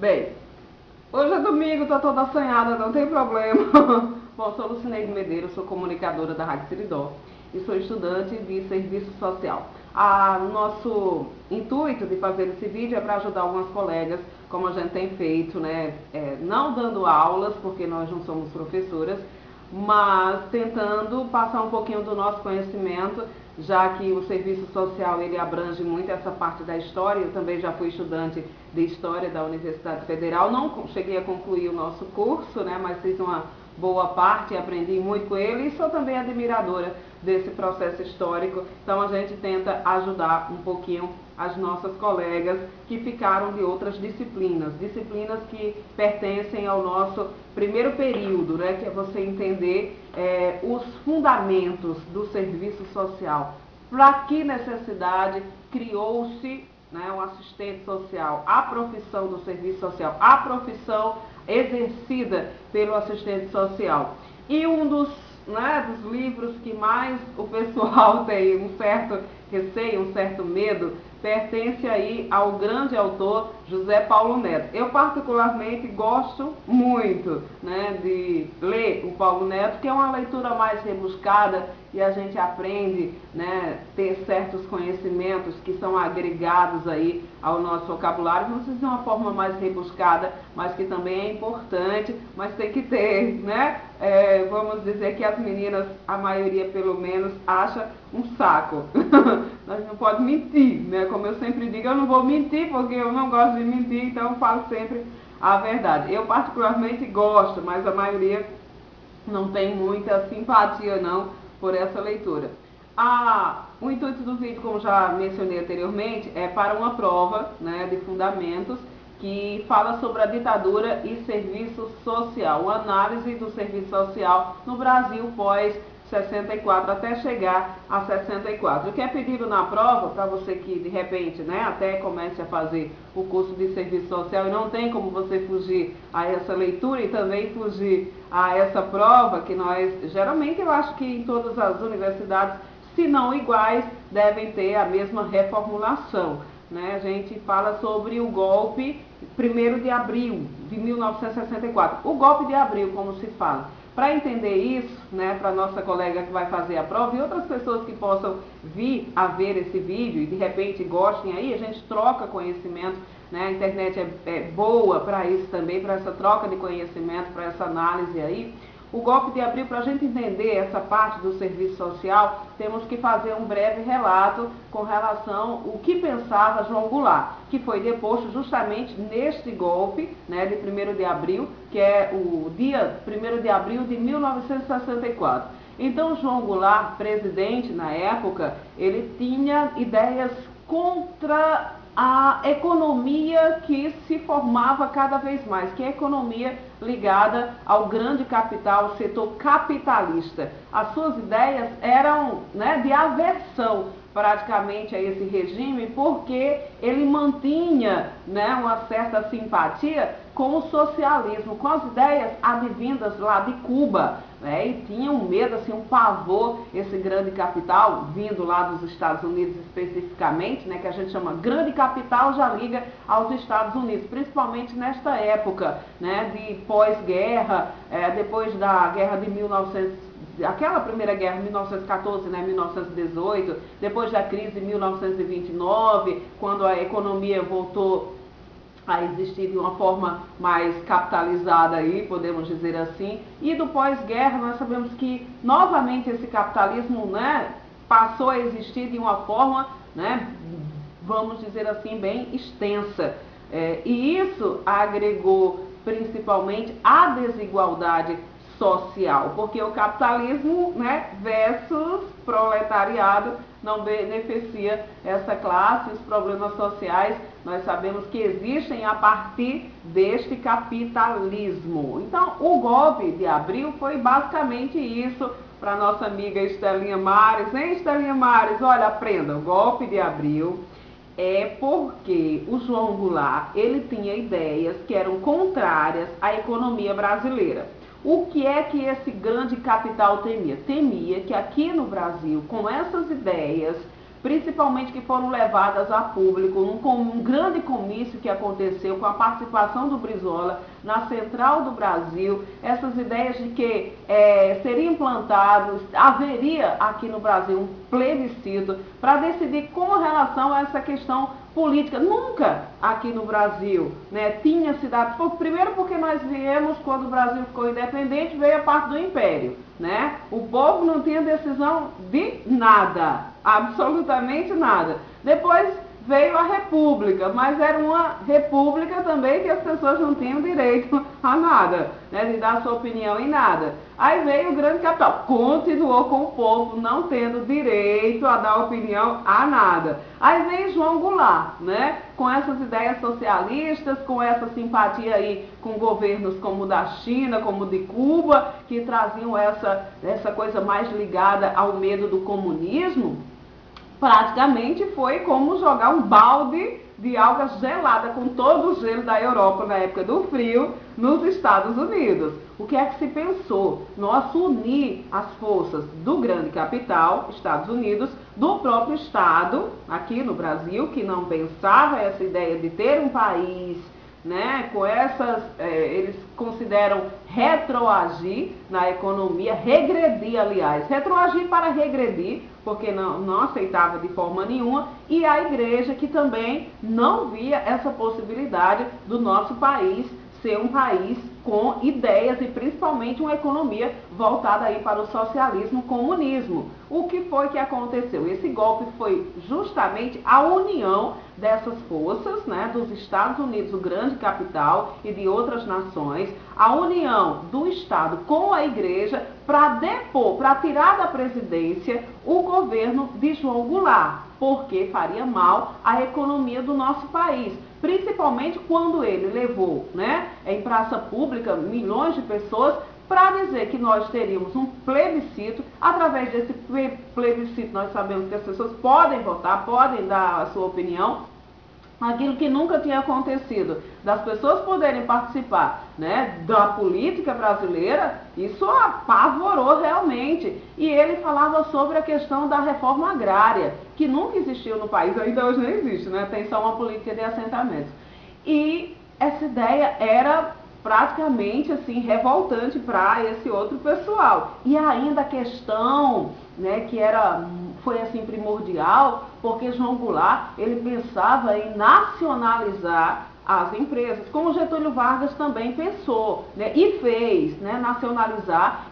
Bem, hoje é domingo, tô toda assanhada, não tem problema. Bom, sou Lucineide Medeiros, sou comunicadora da Rádio Seridó e sou estudante de serviço social. O nosso intuito de fazer esse vídeo é para ajudar algumas colegas, como a gente tem feito, né? Não dando aulas, porque nós não somos professoras, mas tentando passar um pouquinho do nosso conhecimento, já que o serviço social ele abrange muito essa parte da história. Eu também já fui estudante de História da Universidade Federal, não cheguei a concluir o nosso curso, né, mas fiz uma boa parte e aprendi muito com ele, e sou também admiradora desse processo histórico. Então a gente tenta ajudar um pouquinho as nossas colegas que ficaram de outras disciplinas que pertencem ao nosso primeiro período, né, que é você entender os fundamentos do serviço social. Para que necessidade criou-se, né, um assistente social, a profissão do serviço social, a profissão exercida pelo assistente social. E um dos livros que mais o pessoal tem um certo receio, um certo medo, pertence aí ao grande autor José Paulo Neto. Eu particularmente gosto muito, né, de ler o Paulo Neto, que é uma leitura mais rebuscada e a gente aprende, né, ter certos conhecimentos que são agregados aí ao nosso vocabulário, vamos dizer, de uma forma mais rebuscada, mas que também é importante, mas tem que ter, né? Vamos dizer que as meninas, a maioria pelo menos, acha um saco. Nós não podemos mentir, né? Como eu sempre digo, eu não vou mentir porque eu não gosto de mentir, então eu falo sempre a verdade. Eu particularmente gosto, mas a maioria não tem muita simpatia não por essa leitura. O intuito do vídeo, como já mencionei anteriormente, é para uma prova, né, de fundamentos que fala sobre a ditadura e serviço social, uma análise do serviço social no Brasil pós 64 até chegar a 64. O que é pedido na prova, para você que de repente, né, até comece a fazer o curso de serviço social e não tem como você fugir a essa leitura e também fugir a essa prova, que nós, geralmente eu acho que em todas as universidades, se não iguais, devem ter a mesma reformulação, né? A gente fala sobre o golpe 1º de abril de 1964. O golpe de abril, como se fala. Para entender isso, né, para nossa colega que vai fazer a prova e outras pessoas que possam vir a ver esse vídeo e de repente gostem aí, a gente troca conhecimento, né? A internet é boa para isso também, para essa troca de conhecimento, para essa análise aí. O golpe de abril, para a gente entender essa parte do serviço social, temos que fazer um breve relato com relação ao que pensava João Goulart, que foi deposto justamente neste golpe, né, de 1º de abril, que é o dia 1º de abril de 1964. Então, João Goulart, presidente na época, ele tinha ideias contra a economia que se formava cada vez mais, que é a economia ligada ao grande capital, ao setor capitalista. As suas ideias eram, né, de aversão praticamente a esse regime, porque ele mantinha, né, uma certa simpatia com o socialismo, com as ideias advindas lá de Cuba, né, e tinha um medo, assim, um pavor, esse grande capital, vindo lá dos Estados Unidos especificamente, né, que a gente chama grande capital, já liga aos Estados Unidos, principalmente nesta época, né, de pós-guerra, depois da guerra de 1900, aquela primeira guerra, 1914, né, 1918, depois da crise de 1929, quando a economia voltou a existir de uma forma mais capitalizada aí, podemos dizer assim, e do pós-guerra nós sabemos que novamente esse capitalismo, né, passou a existir de uma forma, né, vamos dizer assim, bem extensa, e isso agregou principalmente a desigualdade social, porque o capitalismo, né, versus proletariado não beneficia essa classe. Os problemas sociais nós sabemos que existem a partir deste capitalismo. Então, o golpe de abril foi basicamente isso. Para nossa amiga Estelinha Mares, hein, Estelinha Mares? Olha, aprenda, o golpe de abril é porque o João Goulart, ele tinha ideias que eram contrárias à economia brasileira. O que é que esse grande capital temia? Temia que aqui no Brasil, com essas ideias, principalmente que foram levadas a público num grande comício que aconteceu com a participação do Brizola na Central do Brasil, essas ideias de que seria implantado, haveria aqui no Brasil um plebiscito para decidir com relação a essa questão política. Nunca aqui no Brasil, né, tinha se dado, primeiro porque nós viemos, quando o Brasil ficou independente, veio a parte do Império, né? O povo não tinha decisão de nada, absolutamente nada. Depois veio a República, mas era uma república também que as pessoas não tinham direito a nada, né, de dar sua opinião em nada. Aí veio o grande capital, continuou com o povo não tendo direito a dar opinião a nada. Aí veio João Goulart, né, com essas ideias socialistas, com essa simpatia aí com governos como o da China, como o de Cuba, que traziam essa coisa mais ligada ao medo do comunismo. Praticamente foi como jogar um balde de água gelada com todo o gelo da Europa na época do frio nos Estados Unidos. O que é que se pensou? Nós unir as forças do grande capital, Estados Unidos, do próprio Estado, aqui no Brasil, que não pensava essa ideia de ter um país, né, com essas, eles consideram retroagir na economia, regredir, aliás, retroagir para regredir, porque não aceitava de forma nenhuma, e a igreja que também não via essa possibilidade do nosso país ser um país com ideias e principalmente uma economia voltada aí para o socialismo, comunismo. O que foi que aconteceu? Esse golpe foi justamente a união dessas forças, né, dos Estados Unidos, o grande capital, e de outras nações, a união do Estado com a igreja para depor, para tirar da presidência o governo de João Goulart, porque faria mal à economia do nosso país. Principalmente quando ele levou, né, em praça pública milhões de pessoas para dizer que nós teríamos um plebiscito. Através desse plebiscito nós sabemos que as pessoas podem votar, podem dar a sua opinião, aquilo que nunca tinha acontecido, das pessoas poderem participar, né, da política brasileira. Isso apavorou realmente. E ele falava sobre a questão da reforma agrária, que nunca existiu no país, ainda hoje não existe, né, tem só uma política de assentamentos. E essa ideia era praticamente assim revoltante para esse outro pessoal. E ainda a questão, né, que foi assim primordial, porque João Goulart, ele pensava em nacionalizar as empresas, como Getúlio Vargas também pensou, né, e fez, né, nacionalizar,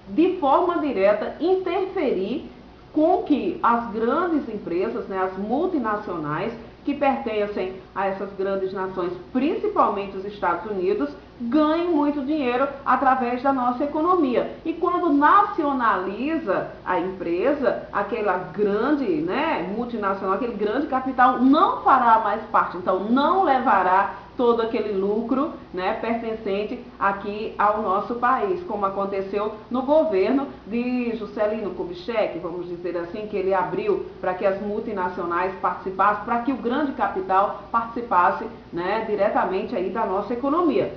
de forma direta interferir com que as grandes empresas, né, as multinacionais, que pertencem a essas grandes nações, principalmente os Estados Unidos, ganhem muito dinheiro através da nossa economia. E quando nacionaliza a empresa, aquela grande, né, multinacional, aquele grande capital não fará mais parte, então não levará todo aquele lucro, né, pertencente aqui ao nosso país, como aconteceu no governo de Juscelino Kubitschek, vamos dizer assim, que ele abriu para que as multinacionais participassem, para que o grande capital participasse, né, diretamente aí da nossa economia.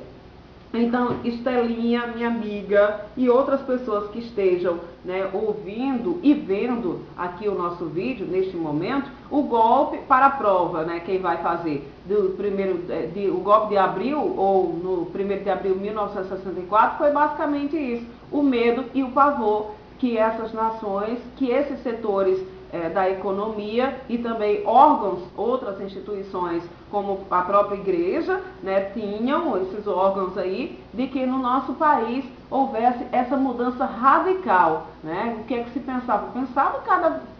Então, Estelinha, minha amiga, e outras pessoas que estejam, né, ouvindo e vendo aqui o nosso vídeo, neste momento, o golpe para a prova, né, quem vai fazer, o golpe de abril, ou no 1º de abril de 1964, foi basicamente isso, o medo e o pavor que essas nações, que esses setores da economia e também órgãos, outras instituições, como a própria igreja, né, tinham esses órgãos aí, de que no nosso país houvesse essa mudança radical, né? O que é que se pensava? Pensava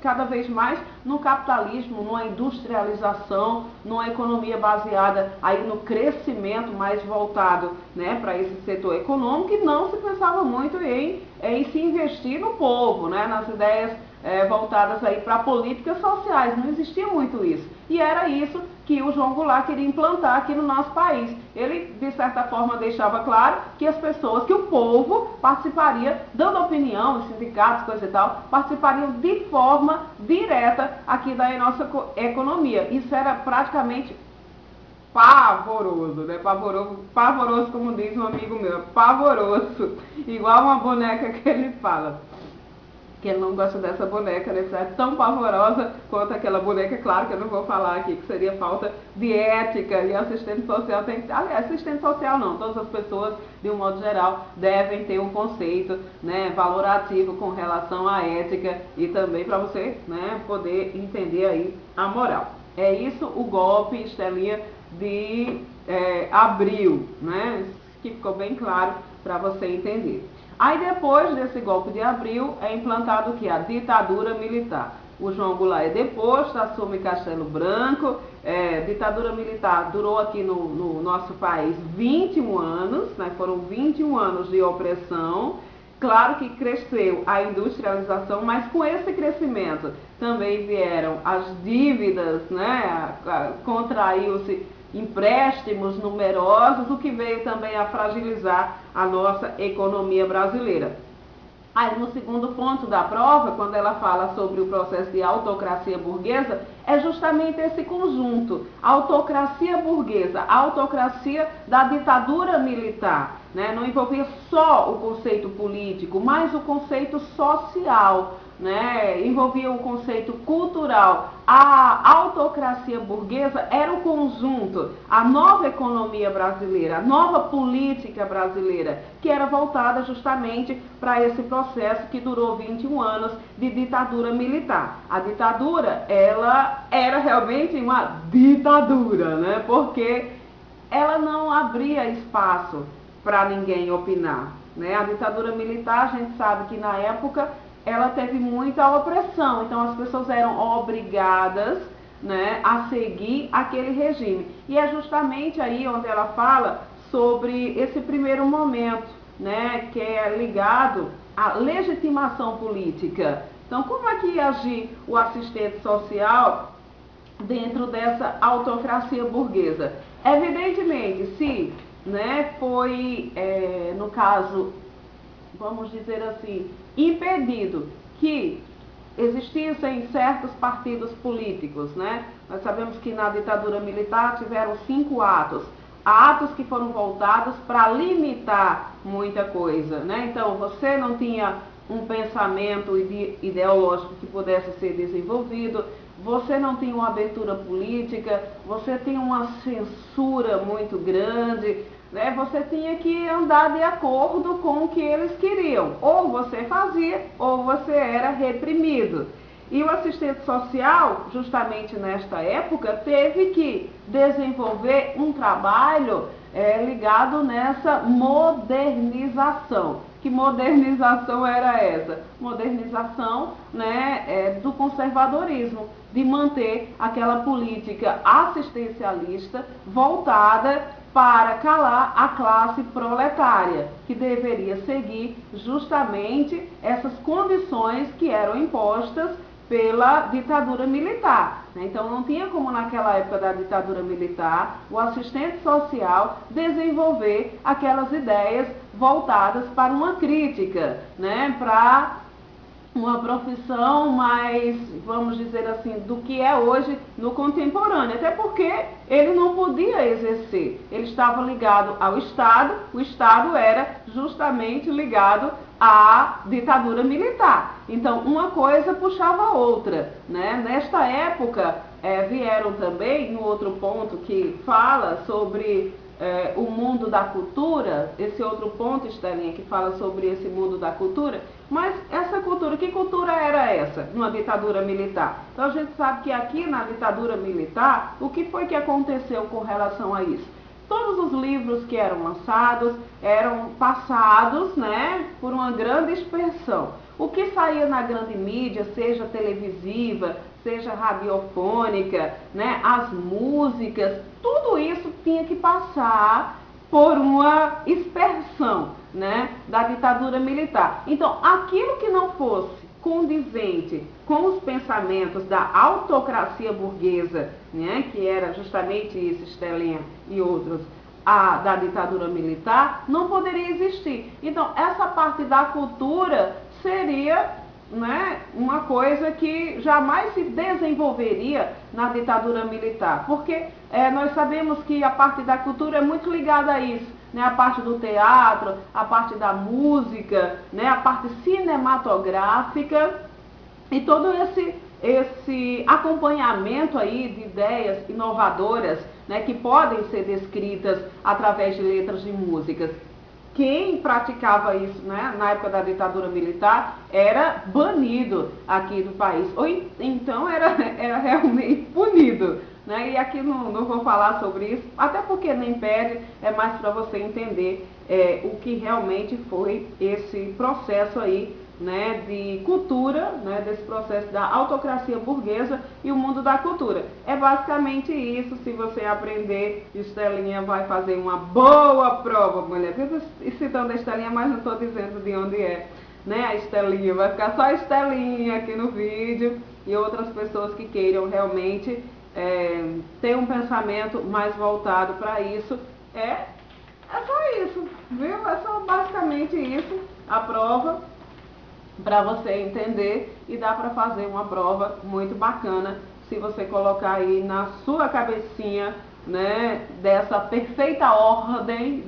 cada vez mais no capitalismo, numa industrialização, numa economia baseada aí no crescimento mais voltado, né, para esse setor econômico, e não se pensava muito em se investir no povo, né, nas ideias voltadas aí para políticas sociais. Não existia muito isso. E era isso que o João Goulart queria implantar aqui no nosso país. Ele, de certa forma, deixava claro que as pessoas, que o povo participaria, dando opinião, os sindicatos, coisa e tal, participariam de forma direta aqui da nossa economia. Isso era praticamente pavoroso, né? Pavoroso, como diz um amigo meu, pavoroso, igual uma boneca que ele fala. que ele não gosta dessa boneca, né? É tão pavorosa quanto aquela boneca. Claro que eu não vou falar aqui que seria falta de ética, e assistente social tem que... Aliás, assistente social não, todas as pessoas, de um modo geral, devem ter um conceito, né, valorativo com relação à ética e também para você, né, poder entender aí a moral. É isso o golpe, Estelinha, de abril, né, que ficou bem claro para você entender. Aí depois desse golpe de abril é implantado o que? A ditadura militar. O João Goulart é deposto, assume Castelo Branco. Ditadura militar durou aqui no nosso país 21 anos, né? Foram 21 anos de opressão. Claro que cresceu a industrialização, mas com esse crescimento também vieram as dívidas, né? Contraiu-se empréstimos numerosos, o que veio também a fragilizar a nossa economia brasileira. Aí no segundo ponto da prova, quando ela fala sobre o processo de autocracia burguesa, é justamente esse conjunto, autocracia burguesa, autocracia da ditadura militar, né? Não envolvia só o conceito político, mas o conceito social, né? Envolvia o conceito cultural. A autocracia burguesa era o conjunto, a nova economia brasileira, a nova política brasileira, que era voltada justamente para esse processo que durou 21 anos de ditadura militar. A ditadura, ela era realmente uma ditadura, né? Porque ela não abria espaço para ninguém opinar, né? A ditadura militar, a gente sabe que na época ela teve muita opressão, então as pessoas eram obrigadas, né, a seguir aquele regime. E é justamente aí onde ela fala sobre esse primeiro momento, né, que é ligado à legitimação política. Então, como é que ia agir o assistente social dentro dessa autocracia burguesa? Evidentemente, se, né, foi, no caso, vamos dizer assim, impedido que existissem certos partidos políticos, né? Nós sabemos que na ditadura militar tiveram 5 atos que foram voltados para limitar muita coisa, né? Então, você não tinha um pensamento ideológico que pudesse ser desenvolvido, você não tinha uma abertura política, você tinha uma censura muito grande, né? Você tinha que andar de acordo com o que eles queriam. Ou você fazia, ou você era reprimido. E o assistente social, justamente nesta época, teve que desenvolver um trabalho ligado nessa modernização. Que modernização era essa? Modernização, né, do conservadorismo, de manter aquela política assistencialista voltada para calar a classe proletária, que deveria seguir justamente essas condições que eram impostas pela ditadura militar. Então não tinha como naquela época da ditadura militar o assistente social desenvolver aquelas ideias voltadas para uma crítica, né, para uma profissão mais, vamos dizer assim, do que é hoje no contemporâneo, até porque ele não podia exercer, ele estava ligado ao Estado, o Estado era justamente ligado à ditadura militar. Então, uma coisa puxava a outra, né? Nesta época, vieram também, no outro ponto que fala sobre o mundo da cultura, esse outro ponto, Estelinha, que fala sobre esse mundo da cultura, mas essa cultura, que cultura era essa numa ditadura militar? Então a gente sabe que aqui na ditadura militar, o que foi que aconteceu com relação a isso? Todos os livros que eram lançados eram passados, né, por uma grande expressão. O que saía na grande mídia, seja televisiva, seja radiofônica, né, as músicas, tudo isso tinha que passar por uma expressão, né, da ditadura militar. Então, aquilo que não fosse condizente com os pensamentos da autocracia burguesa, né, que era justamente isso, Estelinha e outros, da ditadura militar, não poderia existir. Então, essa parte da cultura seria né, uma coisa que jamais se desenvolveria na ditadura militar, porque nós sabemos que a parte da cultura é muito ligada a isso, né, a parte do teatro, a parte da música, né, a parte cinematográfica e todo esse acompanhamento aí de ideias inovadoras, né, que podem ser descritas através de letras de músicas. Quem praticava isso, né, na época da ditadura militar era banido aqui do país, ou então era realmente punido. Né? E aqui não vou falar sobre isso, até porque nem pede, é mais para você entender o que realmente foi esse processo aí, né, de cultura, né, desse processo da autocracia burguesa e o mundo da cultura. É basicamente isso. Se você aprender, Estelinha vai fazer uma boa prova, mulher. Eu estou citando a Estelinha, mas não estou dizendo de onde é, né, a Estelinha. Vai ficar só a Estelinha aqui no vídeo e outras pessoas que queiram realmente ter um pensamento mais voltado para isso. É só isso, viu? É só basicamente isso, a prova, para você entender, e dá para fazer uma prova muito bacana se você colocar aí na sua cabecinha, né, dessa perfeita ordem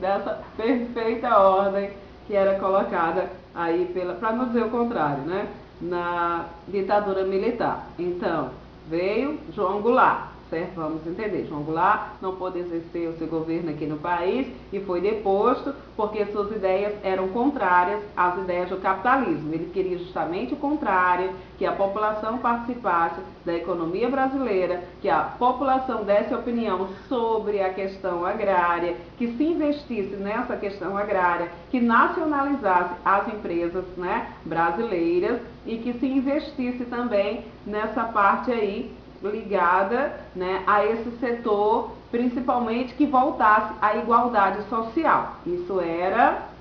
que era colocada aí para não dizer o contrário, né, na ditadura militar. Então, veio João Goulart, certo? Vamos entender. João Goulart não pôde exercer o seu governo aqui no país e foi deposto porque suas ideias eram contrárias às ideias do capitalismo. Ele queria justamente o contrário, que a população participasse da economia brasileira, que a população desse opinião sobre a questão agrária, que se investisse nessa questão agrária, que nacionalizasse as empresas, né, brasileiras e que se investisse também nessa parte aí ligada, né, a esse setor, principalmente que voltasse à igualdade social. Isso era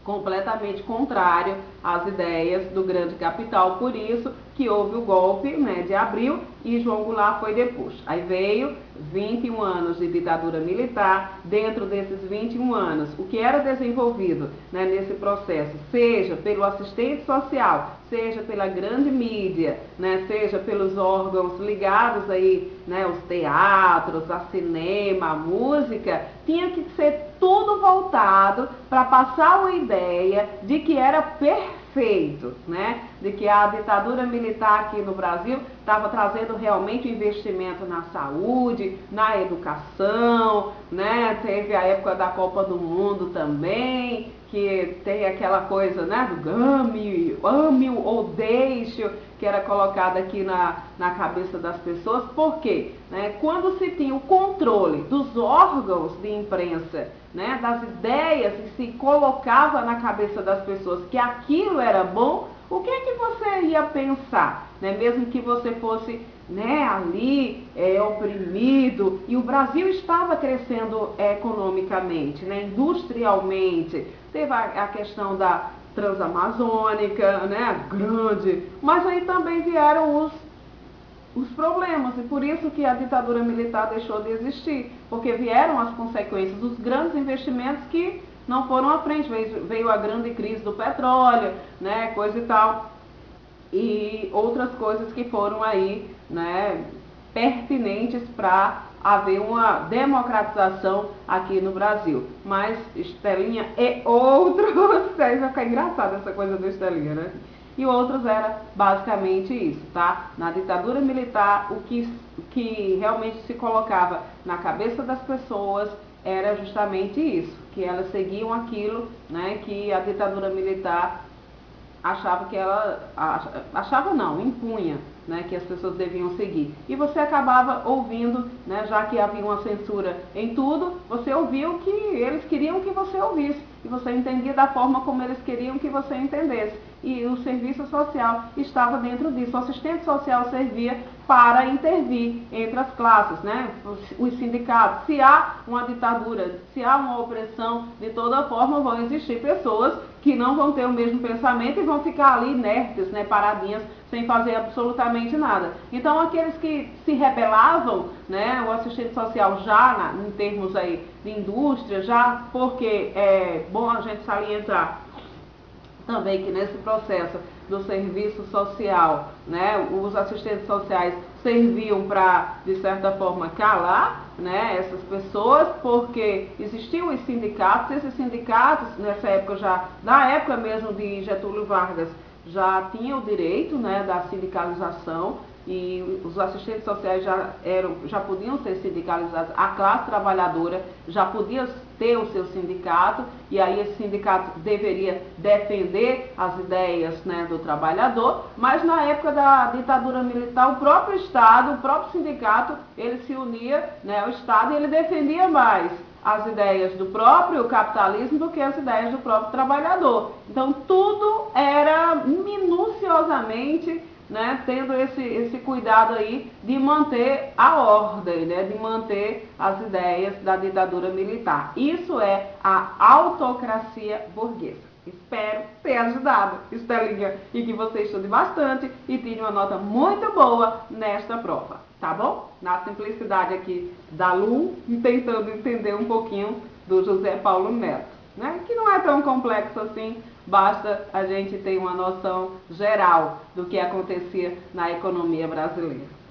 completamente contrário às ideias do grande capital, por isso que houve o golpe, né, de abril e João Goulart foi deposto. Aí veio 21 anos de ditadura militar. Dentro desses 21 anos, o que era desenvolvido, né, nesse processo, seja pelo assistente social, seja pela grande mídia, né, seja pelos órgãos ligados aí, né, os teatros, a cinema, a música, tinha que ser tudo voltado para passar uma ideia de que era perfeito, né, de que a ditadura militar aqui no Brasil estava trazendo realmente investimento na saúde, na educação, né, teve a época da Copa do Mundo também, que tem aquela coisa, né, do ame-o ou deixe-o, que era colocada aqui na cabeça das pessoas. Por quê? Né, quando se tinha o controle dos órgãos de imprensa, né, das ideias, e se colocava na cabeça das pessoas que aquilo era bom, o que é que você ia pensar? Né, mesmo que você fosse, né, ali oprimido, e o Brasil estava crescendo economicamente, né, industrialmente, teve a questão da Transamazônica, né, grande, mas aí também vieram os problemas, e por isso que a ditadura militar deixou de existir, porque vieram as consequências dos grandes investimentos que não foram à frente, veio a grande crise do petróleo, né, coisa e tal, e outras coisas que foram aí, né, pertinentes para haver uma democratização aqui no Brasil. Mas Estelinha e outros, vai ficar engraçado essa coisa do Estelinha, né? E outros era basicamente isso, tá? Na ditadura militar, o que realmente se colocava na cabeça das pessoas era justamente isso, que elas seguiam aquilo, né, que a ditadura militar achava que impunha, né, que as pessoas deviam seguir. E você acabava ouvindo, né, já que havia uma censura em tudo, você ouvia o que eles queriam que você ouvisse. E você entendia da forma como eles queriam que você entendesse. E o serviço social estava dentro disso. O assistente social servia para intervir entre as classes, né, os sindicatos. Se há uma ditadura, se há uma opressão, de toda forma vão existir pessoas que não vão ter o mesmo pensamento e vão ficar ali inertes, né, paradinhas, sem fazer absolutamente nada. Então, aqueles que se rebelavam, né, o assistente social já em termos aí de indústria, já porque é bom a gente salientar também que nesse processo do serviço social, né? Os assistentes sociais serviam para, de certa forma, calar, né, essas pessoas, porque existiam os sindicatos. Esses sindicatos, nessa época já, na época mesmo de Getúlio Vargas, já tinham o direito, né, da sindicalização, e os assistentes sociais já podiam ser sindicalizados, a classe trabalhadora já podia ter o seu sindicato, e aí esse sindicato deveria defender as ideias, né, do trabalhador. Mas na época da ditadura militar, o próprio Estado, o próprio sindicato, ele se unia, né, ao Estado, e ele defendia mais as ideias do próprio capitalismo do que as ideias do próprio trabalhador. Então tudo era minuciosamente, né, tendo esse cuidado aí de manter a ordem, né, de manter as ideias da ditadura militar. Isso é a autocracia burguesa. Espero ter ajudado, Estelinha, e que você estude bastante e tire uma nota muito boa nesta prova, tá bom? Na simplicidade aqui da Lu, tentando entender um pouquinho do José Paulo Neto, né? Que não é tão complexo assim, basta a gente ter uma noção geral do que acontecia na economia brasileira.